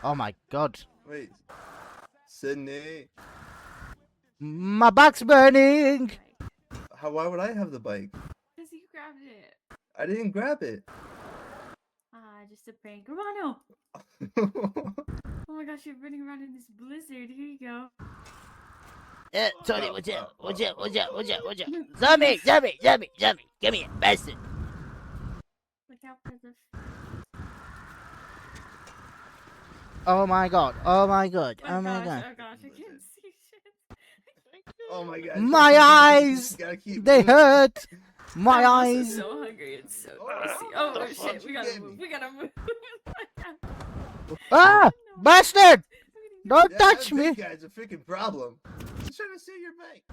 Oh my god. Wait. Sydney. My back's burning. Why would I have the bike? Because you grabbed it. I didn't grab it. Just a prank. Romano! Oh my gosh, you're running around in this blizzard. Here you go. Tony, watch out. Watch out. Watch out. Watch out. Watch out. Zombie. Zombie. Zombie. Zombie. Come here, bastard. Look out for the... Oh my god. Oh my god. Oh my god. Oh gosh, I can't see shit. Oh my god. My You eyes. just gotta keep They moving. hurt. My I'm also eyes. so hungry. It's so Oh, tasty. what Oh the shit, fuck we you gotta gave move. me? We gotta move. Ah, No. bastard. Don't Yeah, touch that me. big guy's a freaking problem. He's trying to steal your bike.